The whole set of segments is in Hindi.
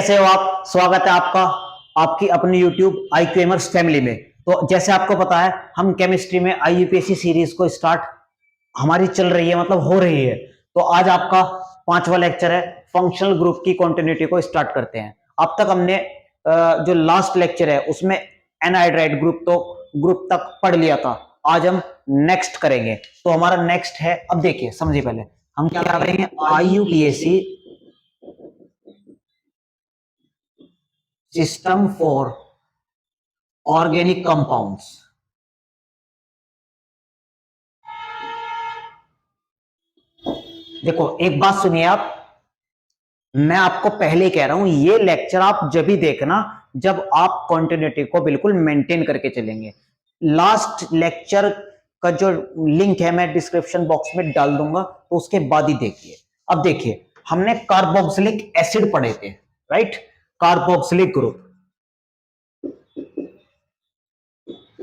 कैसे हो आप? स्वागत है आपका आपकी अपनी YouTube IQMers फैमिली में। तो जैसे आपको पता है, हम केमिस्ट्री में IUPAC सीरीज को स्टार्ट हमारी चल रही है, मतलब हो रही है। तो आज आपका 5वां लेक्चर है, फंक्शनल ग्रुप की कंटिन्यूटी को स्टार्ट करते हैं। अब तक हमने जो लास्ट लेक्चर है उसमें एनहाइड्राइड ग्रुप तक पढ़ लिया था। आज हम नेक्स्ट करेंगे। तो हमारा नेक्स्ट है, अब देखिए समझिए, पहले हम क्या करेंगे, IUPAC system for organic compounds. देखो एक बात सुनिए आप, मैं आपको पहले ही कह रहा हूं, ये लेक्चर आप जब भी देखना जब आप कंटिन्यूटी को बिल्कुल मेंटेन करके चलेंगे। लास्ट लेक्चर का जो लिंक है मैं डिस्क्रिप्शन बॉक्स में डाल दूंगा, तो उसके बाद ही देखिए। अब देखिए, हमने कार्बोक्सिलिक एसिड पढ़े थे, राइट? कार्बोक्सिलिक ग्रुप,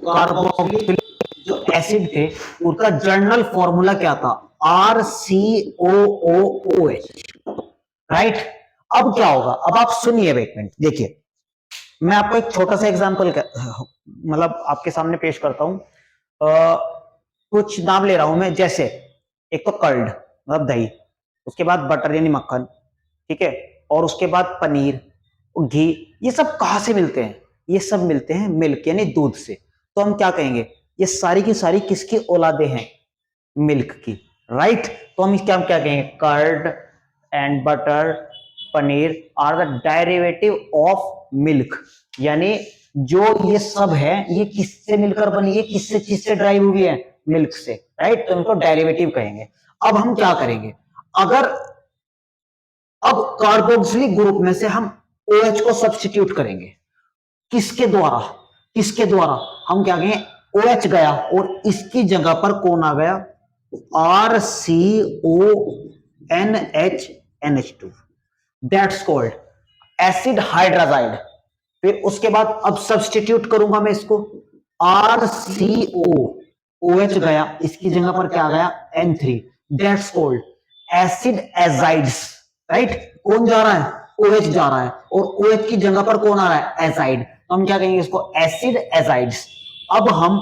कार्बोक्सिलिक जो एसिड थे उसका जर्नल फॉर्मूला क्या था? RCOOOH, right? अब क्या होगा, अब आप सुनिए एक मिनट, देखिए मैं आपको एक छोटा सा एग्जांपल मतलब आपके सामने पेश करता हूं। कुछ नाम ले रहा हूं मैं, जैसे एक तो कर्ड मतलब दही, उसके बाद बटर यानी मक्खन, ठीक है, और उसके बाद पनीर, घी। ये सब कहां से मिलते हैं? ये सब मिलते हैं मिल्क यानी दूध से। तो हम क्या कहेंगे, ये सारी की सारी किसकी औलादे हैं? मिल्क की, राइट? तो हम क्या क्या कहेंगे, curd and butter, paneer are the derivative of milk. यानी जो ये सब है ये किससे मिलकर बनी है, किससे किससे ड्राइव हुई है? मिल्क से, राइट? तो इनको डेरिवेटिव कहेंगे। अब हम क्या करेंगे, अगर अब कार्बोक्सिलिक ग्रुप में से हम OH को सब्स्टिट्यूट करेंगे, किसके द्वारा? किसके द्वारा? हम क्या कहेंगे, OH गया और इसकी जगह पर कौन आ गया? RCONH NH2, that's called acid hydrazide. फिर उसके बाद अब सब्स्टिट्यूट करूंगा मैं इसको, RCO, OH गया, इसकी जगह पर क्या गया? N3, that's called acid azides, right? कौन जा रहा है? OH जा रहा है, और OH की जगह पर कौन आ रहा है? एजाइड। तो हम क्या कहेंगे इसको? एसिड एजाइड्स। अब हम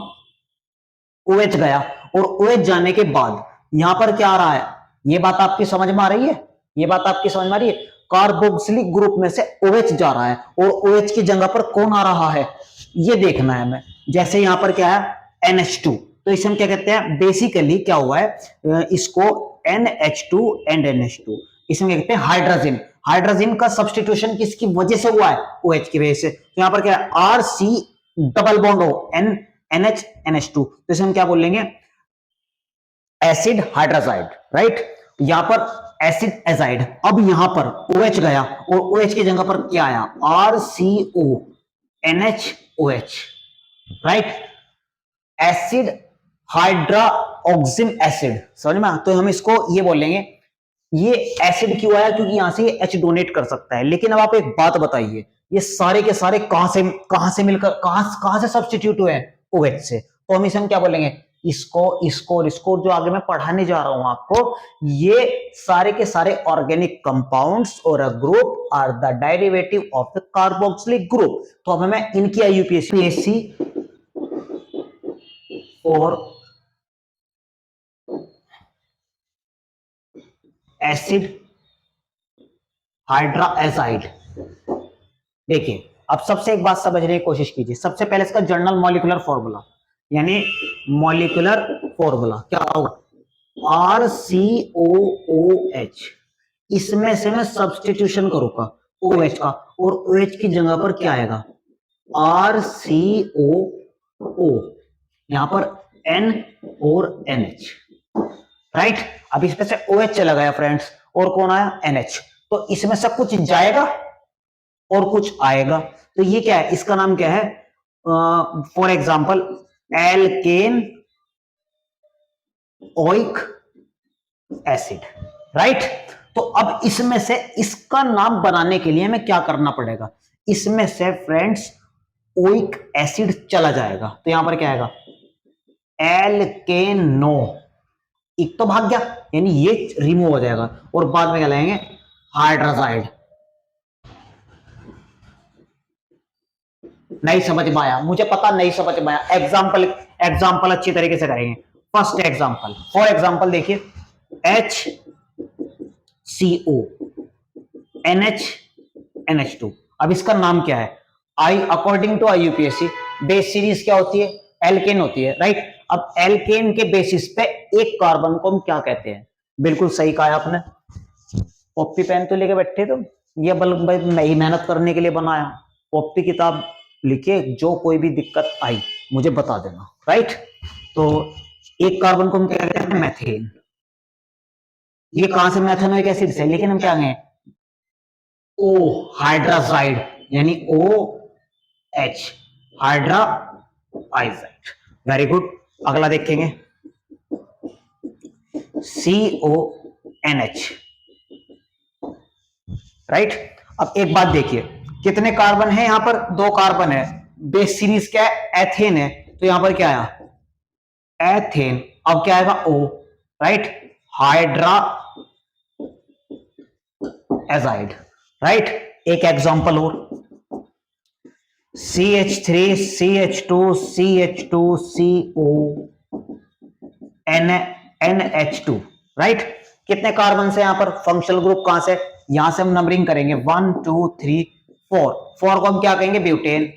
OH गया और OH जाने के बाद यहां पर क्या आ रहा है? ये बात आपकी समझ में आ रही है? ये बात आपकी समझ में आ रही है? कार्बोक्सिलिक ग्रुप में से OH जा रहा है और OH की जगह पर कौन आ रहा है, ये देखना है हमें। जैसे यहां पर क्या है? NH2, तो इसे हम क्या कहते हैं? बेसिकली क्या हुआ है, इसको NH2 एंड NH2, इसमें क्या कहते हैं? हाइड्रोजन। हाइड्रोजन का सब्स्टिट्यूशन किसकी वजह से हुआ है? OH की वजह से। तो यहां पर क्या है? RC डबल बॉन्ड हो NH NH2, तो इसे हम क्या बोल लेंगे? Acid hydrazide, right? यहां पर एसिड एजाइड। अब यहां पर OH गया और OH की जगह पर क्या आया? RCO NHOH, right? Acid hydroxime acid, समझ में? तो हम इसको ये बोलेंगे, ये एसिड क्यों आया? क्योंकि यहां से H डोनेट कर सकता है। लेकिन अब आप एक बात बताइए, ये सारे के सारे कहां से मिलकर कहां से सब्स्टिट्यूट हुए हैं? OH से। तो हम इसे हम क्या बोलेंगे? इसको और इसको, जो आगे मैं पढ़ाने जा रहा हूं आपको, ये सारे के सारे ऑर्गेनिक कंपाउंड्स और a group are the derivative of the carboxylic group. तो अब हमें इनकी IUPAC और एसिड हाइड्रोएजाइड। देखिए अब सबसे एक बात समझने की कोशिश कीजिए। सबसे पहले इसका जर्नल मॉलिक्यूलर फॉर्मूला, यानी मॉलिक्यूलर फॉर्मूला क्या होगा? RCOOH। इसमें से मैं सब्स्टिट्यूशन करूंगा OH का, और OH की जगह पर क्या आएगा? RCOO, यहां पर N और NH, राइट? अब इसमें से OH चला गया फ्रेंड्स, और कौन आया? NH। तो इसमें से कुछ जाएगा और कुछ आएगा। तो ये क्या है? इसका नाम क्या है? For example alkanoic acid, right? तो अब इसमें से इसका नाम बनाने के लिए हमें क्या करना पड़ेगा? इसमें से फ्रेंड्स ओइक एसिड चला जाएगा, तो यहां पर क्या आएगा? एल्केनो। एक तो भाग गया, यानी ये रिमूव हो जाएगा, और बाद में क्या लाएंगे? हाइड्रोजाइड। नहीं समझ में आया, मुझे पता नहीं समझ में आया। एग्जाम्पल एग्जाम्पल अच्छी तरीके से करेंगे। फर्स्ट एग्जाम्पल, फॉर एग्जाम्पल देखिए, HCO NH NH2। अब इसका नाम क्या है? I according to IUPAC base series क्या होती है? एल्केन होती है, राइट। अब एल्केन के बेसिस पे एक कार्बन को हम क्या कहते हैं? बिल्कुल सही कहा आपने। कॉपी पेन तो लेके बैठे तुम, ये बल्कि भाई नई मेहनत करने के लिए बनाया। कॉपी किताब लिखे, जो कोई भी दिक्कत आई मुझे बता देना, राइट। तो एक कार्बन को हम क्या कहते हैं? मैथेन। ये कहां से मैथेनोइक एसिड से, लेकिन हम क्या कहें? ओ हाइड्राजाइड, यानी OH हाइड्राजाइड। Very good. अगला देखेंगे, CONH, राइट। अब एक बात देखिए, कितने कार्बन है यहां पर? 2 कार्बन है। बेस सीरीज क्या है? एथेन है, तो यहां पर क्या आया? एथेन। अब क्या आएगा? O, right. Hydra azide, right. एक एग्जांपल और, CH3 CH2 CH2 CO NH2, right. कितने कार्बन से यहां पर? फंक्शनल ग्रुप कहां से? यहां से हम नंबरिंग करेंगे 1 2 3 4। 4 को हम क्या कहेंगे? ब्यूटेन।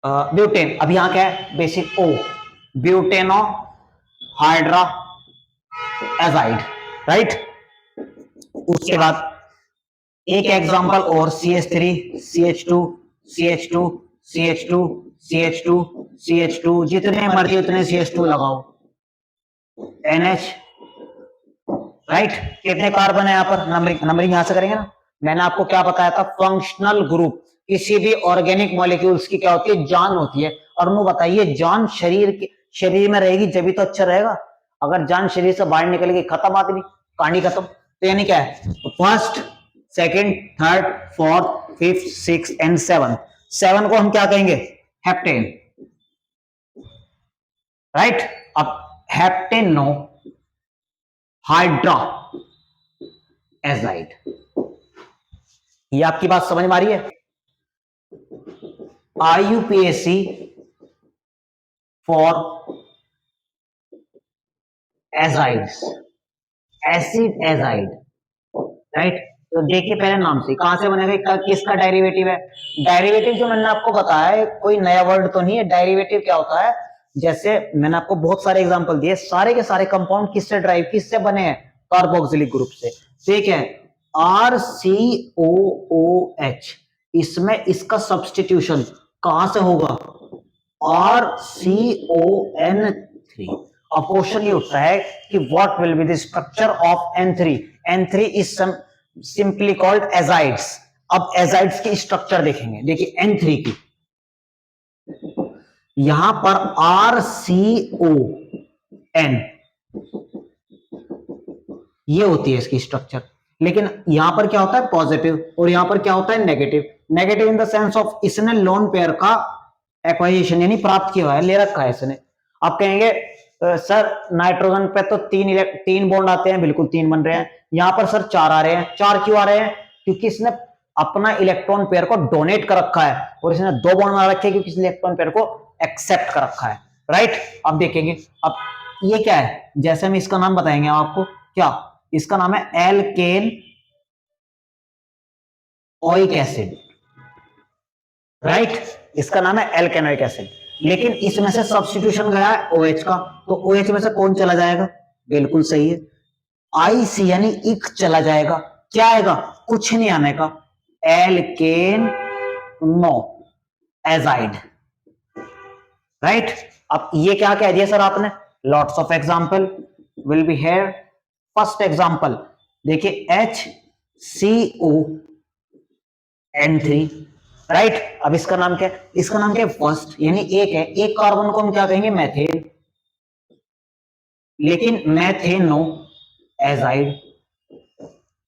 ब्यूटेन। अब यहां क्या है? Basic O, butano hydra azide, right. उसके बाद एक एग्जांपल और, CH3 CH2 CH2 CH2 CH2 CH2, जितने मर्जी उतने CH2 लगाओ, NH, राइट। कितने कार्बन है यहां पर? नंबरिंग यहां से करेंगे ना। मैंने आपको क्या बताया था? फंक्शनल ग्रुप किसी भी ऑर्गेनिक मॉलिक्यूल्स की क्या होती है? जान होती है। और मुझे बताइए, जान शरीर में रहेगी जब भी तो अच्छा रहेगा। अगर जान शरीर से बाहर निकलेगी, खत्म आदमी, कहानी खत्म। तो यानी क्या है? First, second, third, fourth, fifth, six and seven. 7 को हम क्या कहेंगे? Heptane, right. अब हेप्टेनो हाइड्रा एजाइड। ये आपकी बात समझ में आ रही है? IUPAC for azides, acid azide, right. तो देखिए पहले नाम से कहां से बनेगा, किसका डेरिवेटिव है? डेरिवेटिव जो मैंने आपको बताया है, कोई नया वर्ड तो नहीं है। डेरिवेटिव क्या होता है? जैसे मैंने आपको बहुत सारे एग्जांपल दिए, सारे के सारे कंपाउंड किससे बने हैं? कार्बोक्सिलिक ग्रुप से। ठीक है, RCOOH, इसमें इसका सब्स्टिट्यूशन कहां से होगा? RCON3। अब क्वेश्चन ये उठता है कि what will be the structure of N3? N3 is simply called azides. अब एजाइड्स की स्ट्रक्चर देखेंगे। देखिए N3 की, यहां पर RCON, ये होती है इसकी स्ट्रक्चर। लेकिन यहां पर क्या होता है? पॉजिटिव। और यहां पर क्या होता है? Negative. Negative in the sense of इसने लोन पेयर का एक्वाइजेशन यानी प्राप्त किया है, ले रखा है इसने। आप कहेंगे सर नाइट्रोजन पे तो तीन बॉन्ड आते हैं, बिल्कुल 3 बन रहे हैं। यहां पर सर 4 आ रहे हैं। 4 क्यों आ रहे हैं? क्योंकि इसने अपना इलेक्ट्रॉन पेयर को डोनेट कर रखा है, और इसने 2 बॉन्ड बना रखे हैं क्योंकि इसने इलेक्ट्रॉन पेयर को एक्सेप्ट कर रखा है, राइट। अब देखेंगे, अब ये क्या है? जैसे हम इसका नाम बताएंगे आपको, क्या इसका नाम है? Alkanoic acid, right. इसका नाम है एल्केनोइक एसिड। लेकिन इसमें से सब्स्टिट्यूशन गया है OH का, तो OH में से कौन चला जाएगा? बिल्कुल सही है, IC यानी इक चला जाएगा। क्या आएगा? कुछ नहीं आने का, एल्केन नो एजाइड, राइट। अब ये क्या कह दिया सर आपने? Lots of example will be here. First example देखिए, HCON3, राइट। अब इसका नाम क्या है? इसका नाम क्या है? फर्स्ट, यानी एक है। एक कार्बन को हम क्या कहेंगे? मैथेन। लेकिन मैथेनो एजाइड,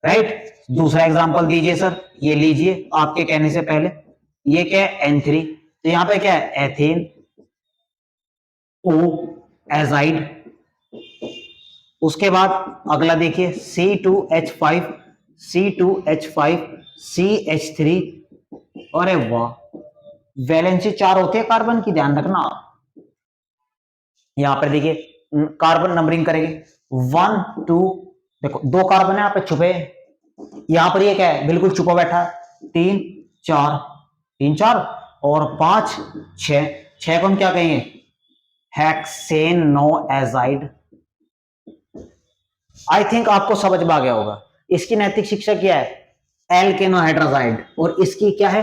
राइट। दूसरा एग्जांपल दीजिए सर, ये लीजिए आपके कहने से पहले। ये क्या है? N3। तो यहां पे क्या है? एथेन ओ एजाइड। उसके बाद अगला देखिए, C2H5 C2H5 CH3। अरे वाह, वैलेंसी 4 होती है कार्बन की, ध्यान रखना। यहां पर देखिए कार्बन नंबरिंग करेंगे 1 2, देखो 2 कार्बन है यहाँ पे छुपे, यहां पर ये क्या है बिल्कुल छुपा बैठा है, 3 4 3 4 और 5 6, 6 को हम क्या कहेंगे हेक्सेनोएजाइड। आई थिंक आपको समझ में आ गया होगा। इसकी नैतिक शिक्षा क्या है एल्केनोहाइड्राजाइड, और इसकी क्या है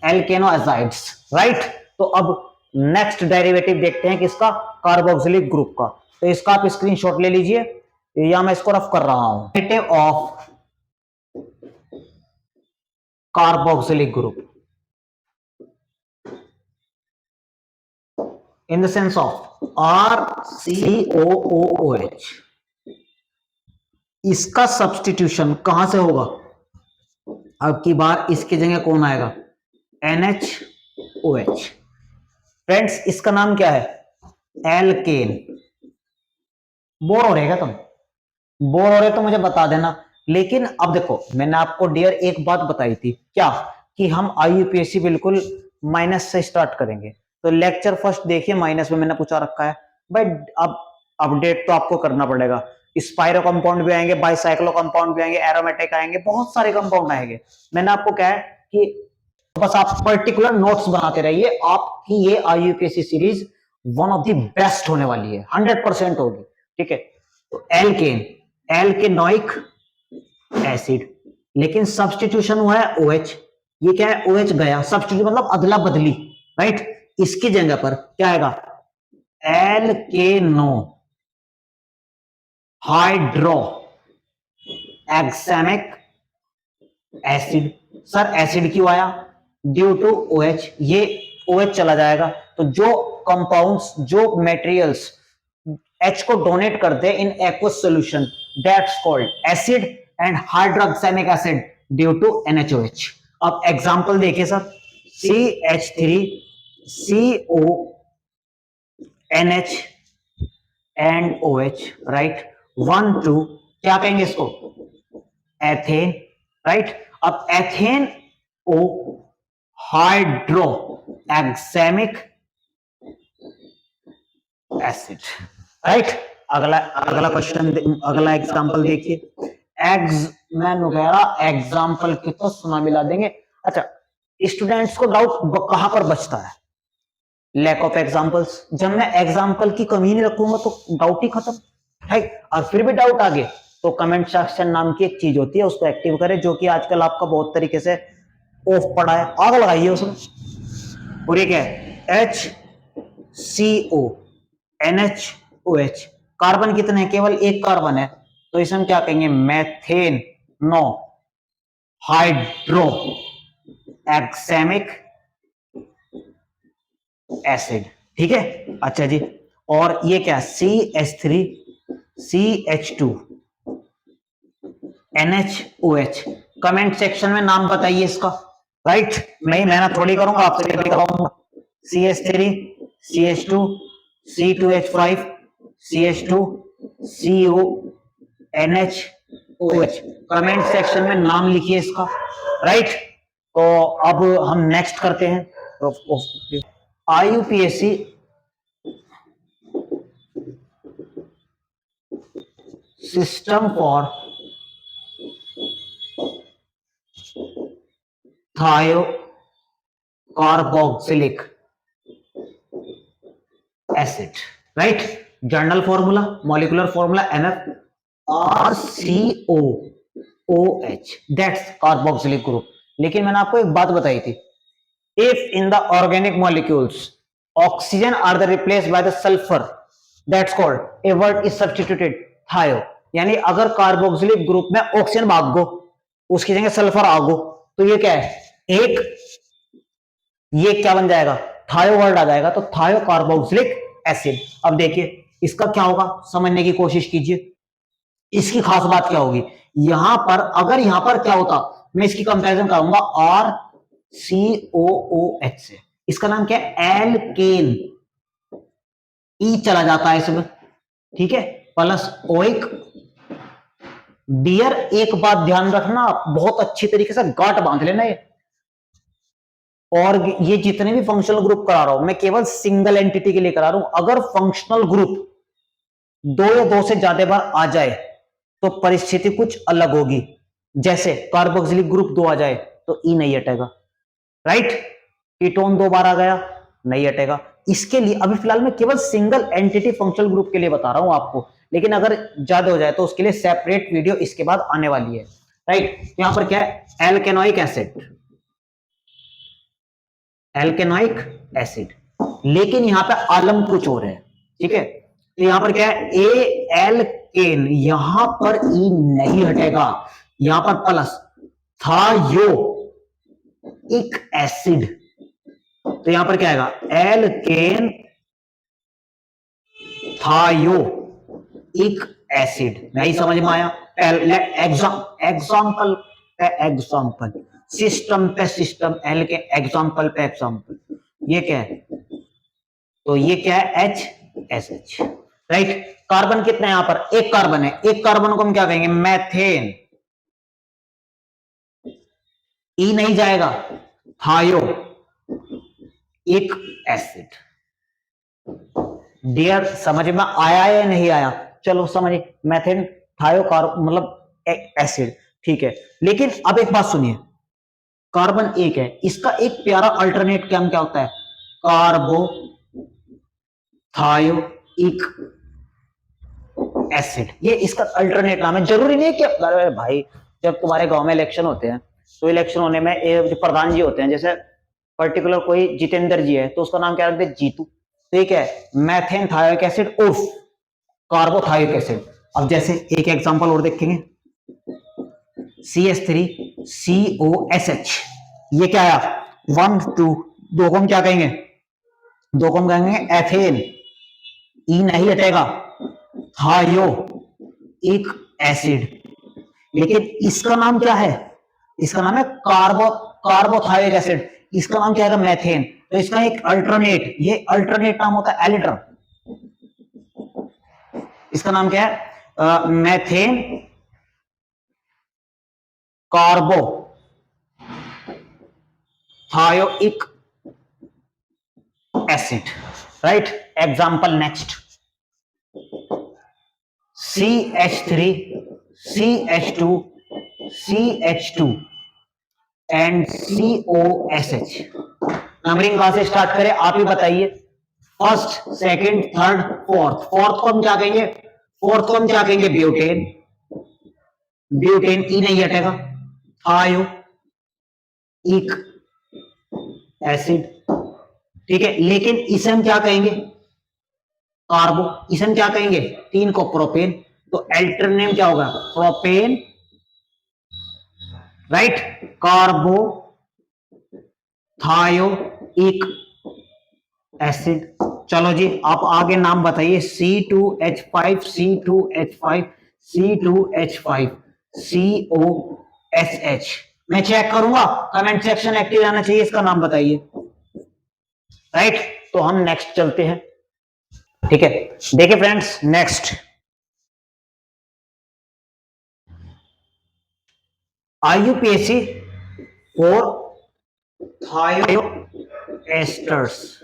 एल्केनोएजाइड्स, राइट। तो अब नेक्स्ट डेरिवेटिव देखते हैं किसका कार्बोक्सिलिक ग्रुप का। तो इसका आप स्क्रीनशॉट ले लीजिए, या मैं इसको रफ कर रहा हूं। Derivative of carboxylic group in the sense of RCOOH, इसका सब्स्टिट्यूशन कहां से होगा, अब की बार इसकी जगह कौन आएगा NHOH। फ्रेंड्स इसका नाम क्या है एल्केन। बोर हो रहेगा तुम, बोर हो रहे तो मुझे बता देना। लेकिन अब देखो मैंने आपको डियर एक बात बताई थी क्या, कि हम IUPAC बिल्कुल माइनस से स्टार्ट करेंगे। तो लेक्चर फर्स्ट देखिए माइनस में मैंने पूछा रखा है भाई। अब अपडेट तो आपको करना पड़ेगा। स्पाइरो कंपाउंड भी आएंगे, बाइसाइक्लो कंपाउंड भी आएंगे, एरोमेटिक आएंगे, बहुत सारे कंपाउंड आएंगे। मैंने आपको क्या है कि बस आप पर्टिकुलर नोट्स बनाते रहिए, आपकी ये IUPAC series one of the best होने वाली है, 100% होगी, ठीक है। तो एल्केन, एल्केनोइक एसिड, लेकिन सब्स्टिट्यूशन हुआ है OH। ये क्या है OH गया, सब्स्टिट्यूट मतलब अदला बदली, राइट। इसकी जगह पर क्या आएगा एल्केनो हाइड्रो एक्सेमिक एसिड। सर एसिड क्यों आया, ड्यू टू OH, ये OH चला जाएगा तो जो कंपाउंड्स जो मटेरियल्स H को डोनेट करते हैं in aqueous solution that's called acid and hydroxamic acid due to NaOH। अब एग्जांपल देखिए sir CH3 CO NH and OH, right. 1 2 क्या कहेंगे इसको एथेन, राइट। अब ethane O hydroxamic acid, right. अगला अगला क्वेश्चन, अगला एग्जांपल देखिए। मैं कह रहा एग्जांपल की तो सुना मिला देंगे। अच्छा स्टूडेंट्स को डाउट कहां पर बचता है लैक ऑफ एग्जांपल्स। जब मैं एग्जांपल की कमी नहीं रखूंगा तो डाउट ही खत्म है। और फिर भी डाउट आ गए तो कमेंट सेक्शन नाम की एक चीज होती है, उसको एक्टिव करें, जो कि आजकल आपका बहुत तरीके से ऑफ पड़ा है, आग लगाइए उसमें। और ये क्या है HCO NHOH, कार्बन कितने हैं केवल एक कार्बन है, तो इसे हम क्या कहेंगे मैथेन नो हाइड्रो एक्सेमिक एसिड, ठीक है। अच्छा जी, और ये क्या CH3 CH2 NHOH, comment section में नाम बताइए इसका, राइट। मैं मेहनत थोड़ी करूंगा, आपसे भी कराऊंगा। CH3 CH2 C2H5 CH2 CO NHOH, comment section में नाम लिखिए इसका, राइट। तो अब हम नेक्स्ट करते हैं IUPAC system for thiocarboxylic acid, right. General formula molecular formula MfRCOOH, that's carboxylic group. लेकिन मैंने आपको एक बात बताई थी, if in the organic molecules oxygen are the replaced by the sulfur, that's called a word is substituted thio, यानी अगर कार्बोक्सिलिक ग्रुप में ऑक्सीजन भाग गो उसकी जगह सल्फर आ गो तो ये क्या है एक, ये क्या बन जाएगा थायो वर्ड आ जाएगा, तो थायो कार्बोक्सिलिक एसिड। अब देखिए इसका क्या होगा समझने की कोशिश कीजिए, इसकी खास बात क्या होगी। यहां पर अगर यहां पर क्या होता, मैं इसकी कंपैरिजन करूंगा RCOOH से, इसका नाम क्या है एल्केन, ई चला जाता है इसमें, ठीक है, प्लस ओइक। डियर एक बात ध्यान रखना, बहुत अच्छी तरीके से गांठ बांध लेना, ये और ये जितने भी फंक्शनल ग्रुप करा रहा हूं मैं केवल सिंगल एंटिटी के लिए करा रहा हूं। अगर फंक्शनल ग्रुप दो या दो से ज्यादा बार आ जाए तो परिस्थिति कुछ अलग होगी। जैसे कार्बोक्सिलिक ग्रुप 2 आ जाए तो ई नहीं हटेगा, राइट। कीटोन 2 बार आ गया, नहीं हटेगा। इसके लिए अभी फिलहाल मैं केवल सिंगल एंटिटी फंक्शनल ग्रुप के लिए बता रहा हूं आपको, लेकिन अगर ज्यादा हो जाए तो उसके लिए सेपरेट वीडियो इसके बाद आने वाली है, राइट। यहां पर क्या है, एल्केनोइक एसिड, एल्केनोइक एसिड, लेकिन यहां पे आलम कुछ और है, ठीक है। तो यहां पर क्या है, ए एल्केन, यहां पर ई नहीं हटेगा, यहां पर प्लस थायो एक एसिड, तो यहां पर क्या आएगा, एल्केन थायो एक एसिड। नहीं समझ में आया, एग्जाम्पल पे एग्जाम्पल, सिस्टम पे सिस्टम, एल के एग्जाम्पल पे एग्जाम्पल, ये क्या है, तो ये क्या है, HSH, राइट। कार्बन कितने यहां पर, एक कार्बन है, एक कार्बन को हम क्या कहेंगे, मैथेन, ई नहीं जाएगा, थायो एक एसिड। डियर समझ में आया या नहीं आया, चलो समझिए, मैथेन थायो मतलब एसिड, ठीक है। लेकिन अब एक बात सुनिए, कार्बन एक है, इसका एक प्यारा अल्टरनेट क्या क्या होता है, कार्बो थायो एक एसिड, ये इसका अल्टरनेट नाम है। जरूरी नहीं है कि अरे भाई जब तुम्हारे गांव में इलेक्शन होते हैं तो इलेक्शन होने में जो प्रधान जी होते हैं, जैसे पर्टिकुलर कोई जितेंद्र जी है तो उसका नाम क्या रखते हैं, जीतू, ठीक है, मैथेन थायोइक एसिड उर्फ कार्बोथायोइक एसिड। अब जैसे एक एग्जांपल और देखेंगे, CH3COSH, ये क्या आया, 1 2, दो को हम क्या कहेंगे, दो को हम कहेंगे एथेन, ई नहीं हटेगा, थायो एक एसिड, लेकिन इसका नाम क्या है, इसका नाम है कार्बोथायोइक एसिड, इसका नाम क्या है, मैथेन। तो इसका एक अल्टरनेट, ये अल्टरनेट नाम होता है एलिटर, इसका नाम क्या है, methane carbothioic acid, right. Example next, CH3 CH2 CH2 and COSH। Numbering कहां से स्टार्ट करें, आप ही बताइए, first second third fourth, fourth को हम क्या कहेंगे, फोर्थ को हम क्या कहेंगे, ब्यूटेन, ब्यूटेन ई नहीं हटेगा, थायो एक एसिड, ठीक है। लेकिन इसे हम क्या कहेंगे, कार्बो, इसे हम क्या कहेंगे, तीन को प्रोपेन, तो अल्टरनेम क्या होगा, प्रोपेन, राइट, कार्बो थायो एक एसिड। चलो जी आप आगे नाम बताइए, C2H5 C2H5 C2H5 COSH। मैं चेक करूंगा, कमेंट सेक्शन एक्टिव रहना चाहिए, इसका नाम बताइए, राइट। तो हम नेक्स्ट चलते हैं, ठीक है। देखिए फ्रेंड्स, नेक्स्ट IUPAC फॉर थायो एस्टर्स।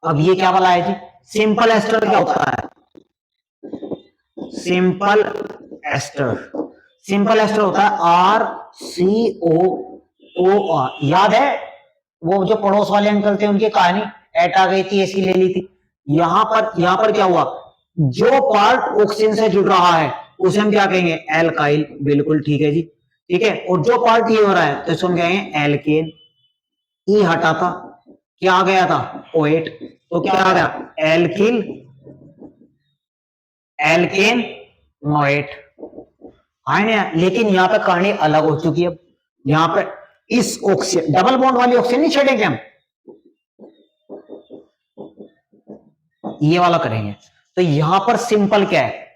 अब ये क्या वाला है जी, सिंपल एस्टर क्या होता है, सिंपल एस्टर, सिंपल एस्टर होता है RCOOR। याद है वो जो पड़ोस वाले अंकल थे, उनकी कहानी, एट आ गई थी, ऐसी ले ली थी। यहां पर क्या हुआ, जो पार्ट ऑक्सीजन से जुड़ रहा है उसे हम क्या कहेंगे, एल्काइल, बिल्कुल ठीक है जी, ठीक है। और जो पार्ट ये हो रहा है तो इसको हम कहेंगे एल्केन, ई हटा था, क्या आ गया था, OH, तो क्या आ गया, एल्किल एल्केन नोएट, है ना। लेकिन यहां पे कहानी अलग हो चुकी है, यहां पे इस ऑक्सीजन, डबल बॉन्ड वाली ऑक्सीजन नहीं छेड़ेंगे हम, ये वाला करेंगे। तो यहां पर सिंपल क्या है,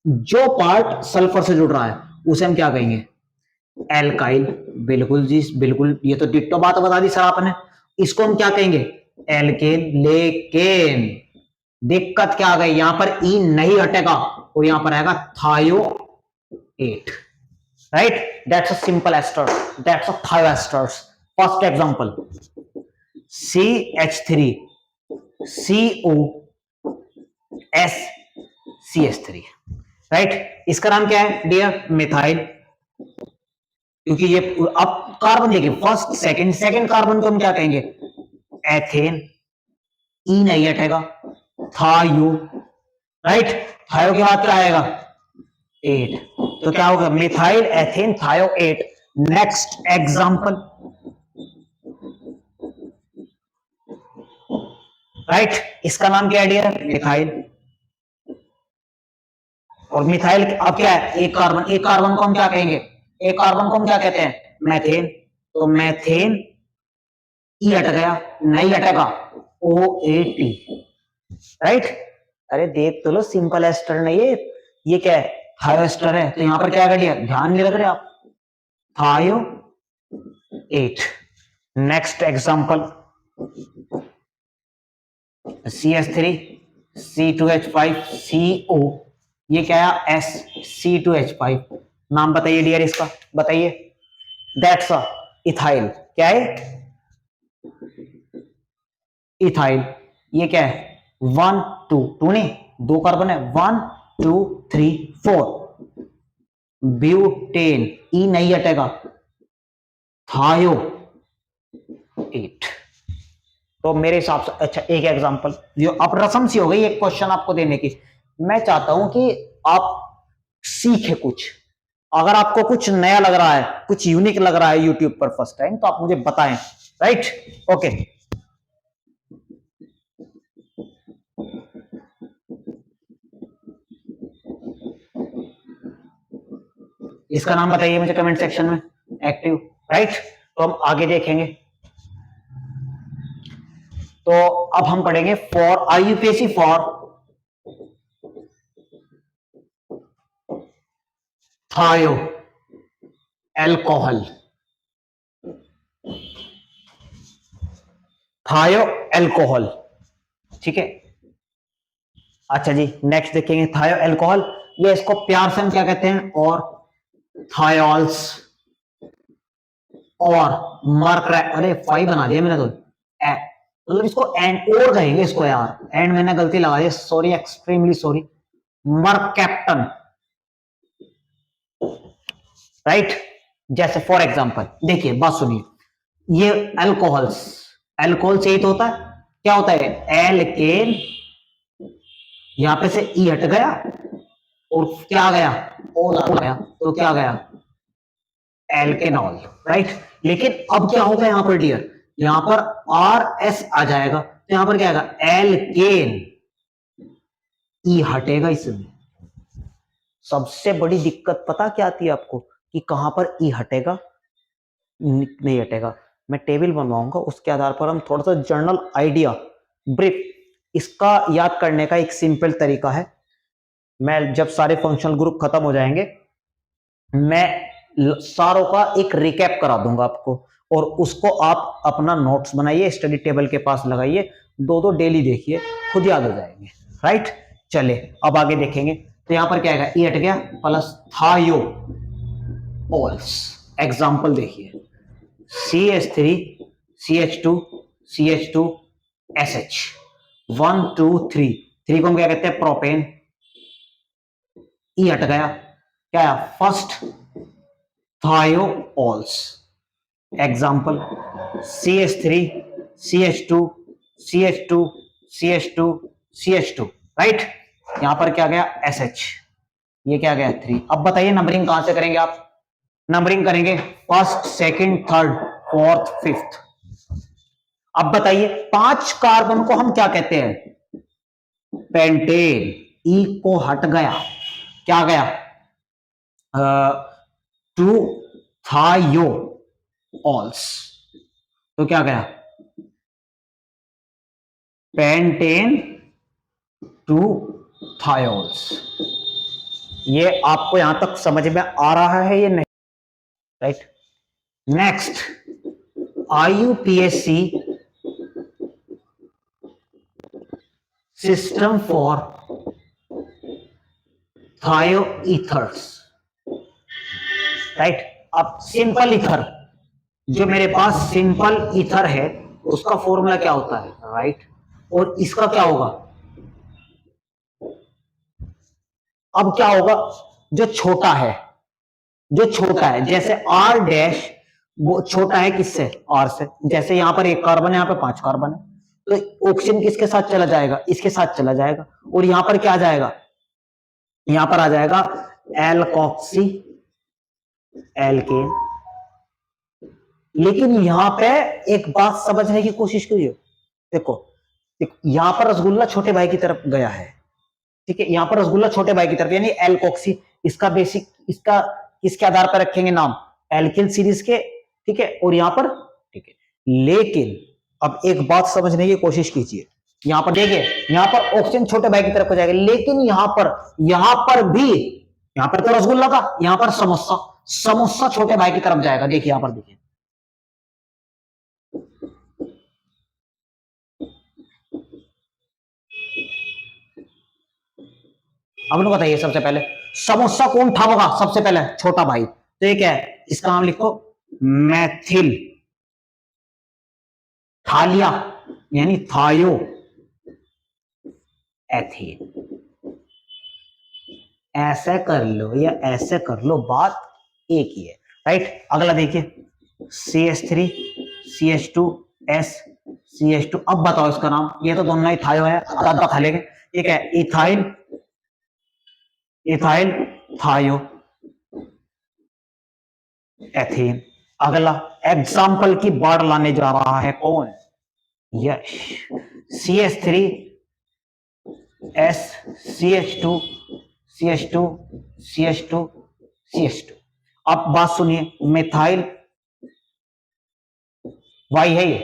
जो पार्ट सल्फर से जुड़ रहा है उसे हम क्या कहेंगे, एल्काइल, बिल्कुल जी बिल्कुल, ये तो डिट्टो बात बता दी सर आपने। इसको हम क्या कहेंगे, एल्केन। लेकिन दिक्कत क्या आ गई, यहां पर ई नहीं हटेगा और यहां पर आएगा thio 8, right. That's a simple ester, that's a thio esters, first example CH3 COSCH3, right. इसका नाम क्या है डियर? मिथाइल। क्योंकि ये अब कार्बन देखिए, फर्स्ट सेकंड कार्बन को हम क्या कहेंगे? एथेन। ई नहीं हटेगा, थायो, राइट। थायो के बाद क्या आएगा? 8। तो क्या होगा? मिथाइल एथेन थायो 8। Next example, right. इसका नाम क्या है डियर? मिथाइल। और मिथाइल अब क्या है? एक कार्बन को हम क्या कहेंगे? एक कार्बन को हम क्या कहते हैं? मैथेन। तो मैथेन, ई हट गया, नहीं हटेगा, OAT, राइट। अरे देख तो लो, सिंपल एस्टर नहीं है ये क्या है? थायो एस्टर है। तो यहां पर क्या कर दिया? ध्यान नहीं रख रहे आप? थायो 8। Next example CH3 C2H5 CO, ये क्या है? SC2H5। नाम बताइए डियर इसका, बताइए। That's a ethyl. क्या है? इथाइल। ये क्या है? 1 2 2 नहीं, 2 कार्बन है, 1 2 3 4। ब्यूटेन, ई नहीं हटेगा, थायो 8। तो मेरे हिसाब से अच्छा एक एग्जांपल, जो अब रसम सी हो गई एक क्वेश्चन आपको देने की। मैं चाहता हूं कि आप सीखे कुछ। अगर आपको कुछ नया लग रहा है, कुछ यूनिक लग रहा है यूट्यूब पर फर्स्ट टाइम, तो आप मुझे बताएं, राइट। ओके, इसका नाम बताइए मुझे कमेंट सेक्शन में। Active, right. तो हम आगे देखेंगे। तो अब हम पढ़ेंगे फॉर IUPAC फॉर थायो एल्कोहल। थायो एल्कोहल, ठीक है। अच्छा जी, नेक्स्ट देखेंगे थायो एल्कोहल। ये इसको प्यार से हम क्या कहते हैं? और थायोल्स और मर्क्रा, अरे 5 बना दिया मैंने तो, मतलब इसको एंड और कहेंगे इसको यार, एंड मैंने गलती लगा दी, sorry, extremely sorry. Mercaptan, right. जैसे फॉर एग्जांपल देखिए, बात सुनिए, ये अल्कोहल्स, अल्कोहल से ही तो होता है, क्या होता है? एल्केन, यहां पे से ई हट गया और क्या आ गया? ओल आ गया, तो क्या आ गया? एल्केनॉल, राइट। लेकिन अब क्या होगा यहां पर डियर? यहां पर RS आ जाएगा, तो यहां पर क्या आएगा? एल्केन, ई हटेगा इसमें। सबसे बड़ी दिक्कत पता क्या आती है आपको? कि कहां पर ई हटेगा, नहीं हटेगा। मैं टेबल बनवाऊंगा, उसके आधार पर हम थोड़ा सा जर्नल आइडिया ब्रीफ इसका याद करने का एक सिंपल तरीका है। मैं जब सारे फंक्शनल ग्रुप खत्म हो जाएंगे, मैं सारों का एक रिकैप करा दूंगा आपको, और उसको आप अपना नोट्स बनाइए, स्टडी टेबल के पास लगाइए, 2-2 डेली देखिए, खुद याद हो जाएंगे, राइट। चले अब आगे देखेंगे। तो यहां पर क्या आएगा? ई हट गया, प्लस थायो ओल्स। एग्जांपल देखिए, CH3 CH2 CH2 SH 1 2 3। 3 को हम क्या कहते हैं? प्रोपेन। ई हट गया, क्या आया? First thiols. Example CH3 CH2 CH2 CH2 CH2, right. यहां पर क्या गया? SH, ये क्या गया? 3। अब बताइए नंबरिंग कहां से करेंगे आप? नंबरिंग करेंगे first, second, third, fourth, fifth. अब बताइए 5 कार्बन को हम क्या कहते हैं? पेंटेन। ई को हट गया, क्या गया? 2 थायोल्स, तो क्या गया? Pentane 2 thiols. ये आपको यहां तक समझ में आ रहा है ये नहीं? Right. Next IUPAC system for thioethers, right. अब सिंपल ईथर, जो मेरे पास सिंपल ईथर है उसका फॉर्मूला क्या होता है, राइट। और इसका क्या होगा, अब क्या होगा, जो छोटा है, जो छोटा है, जैसे आर डैश वो छोटा है किससे, आर से। जैसे यहां पर एक कार्बन है, यहां पर 5 कार्बन है, तो ऑक्सीजन किसके साथ चला जाएगा, इसके साथ चला जाएगा। और यहां पर क्या आ जाएगा, यहां पर आ जाएगा एल्कोक्सी एल्केन। लेकिन यहां पे एक बात समझने की कोशिश करिए, देखो देखो यहां पर रसगुल्ला छोटे भाई की तरफ गया है, ठीक है, यहां पर रसगुल्ला छोटे भाई की तरफ यानी एल्कोक्सी, इसका बेसिक, इसका किसके आधार पर रखेंगे नाम, एल्किल सीरीज के, ठीक है। और यहां पर, ठीक है, लेकिन अब एक बात समझने की कोशिश कीजिए, यहां पर देखिए, यहां पर ऑक्सीजन छोटे भाई की तरफ हो जाएगा, लेकिन यहां पर भी, यहां पर तो रसगुल्ला था, यहां पर समोसा, समोसा छोटे भाई की तरफ जाएगा। देखिए यहां पर, देखिए अब ना बताइए, सबसे पहले समोसा कौन उठाएगा, सबसे पहले छोटा भाई, तो ये क्या है, इसका नाम लिखो मैथिल थालिया यानी थायो एथीन। ऐसे कर लो या ऐसे कर लो, बात एक ही है, राइट। अगला देखिए, CH3 CH2S CH2, अब बताओ इसका नाम, ये तो दोनों ही थायो है, आधा खा लेंगे। ये क्या है, इथाइल, इथाइल थायो एथीन। अगला एग्जाम्पल की बाढ़ लाने जा रहा है कौन, यश, CH3 S CH2 CH2 CH2 CH2। अब बात सुनिए, मिथाइल वाई है ये,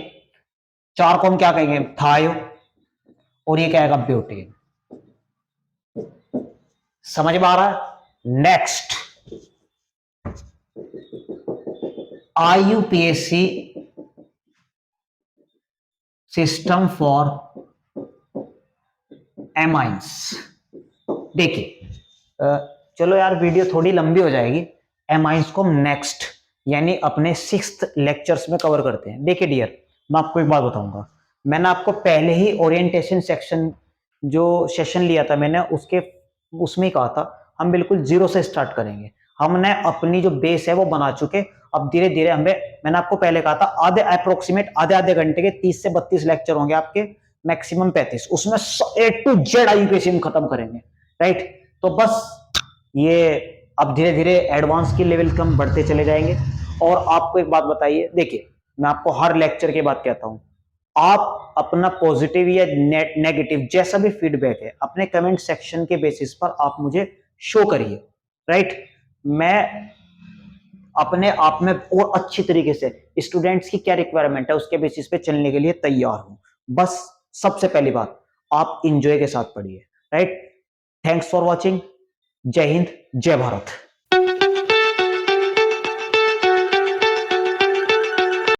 चार को हम क्या कहेंगे, थायो, और ये क्या आएगा, ब्यूटेन। समझ में आ रहा है। Next, IUPAC system for amines. देखिए चलो यार वीडियो थोड़ी लंबी हो जाएगी, एमाइंस को हम नेक्स्ट यानी अपने 6th लेक्चर्स में कवर करते हैं। देखिए डियर, मैं आपको एक बात बताऊंगा, मैंने आपको पहले ही ओरिएंटेशन सेक्शन जो सेशन लिया था मैंने उसके उसमें कहा था हम बिल्कुल जीरो से स्टार्ट करेंगे। हमने अपनी जो बेस है वो बना चुके, अब धीरे धीरे हमें, मैंने आपको पहले कहा था आधे अप्रोक्सीमेट आधे आधे घंटे के 30 से 32 लेक्चर होंगे आपके, मैक्सिमम 35, उसमें A to Z IUPAC हम खत्म करेंगे, राइट। तो बस ये अब धीरे धीरे एडवांस की लेवल कम बढ़ते चले जाएंगे। और आपको एक बात बताइए, देखिए मैं आपको हर लेक्चर के बाद कहता हूं, आप अपना पॉजिटिव या नेगेटिव जैसा भी फीडबैक है अपने कमेंट सेक्शन के बेसिस पर आप मुझे शो करिए, राइट। मैं अपने आप में और अच्छी तरीके से स्टूडेंट्स की क्या रिक्वायरमेंट है उसके बेसिस पे चलने के लिए तैयार हूं। बस सबसे पहली बात, आप इंजॉय के साथ पढ़िए, राइट। थैंक्स फॉर वॉचिंग, जय हिंद जय भारत।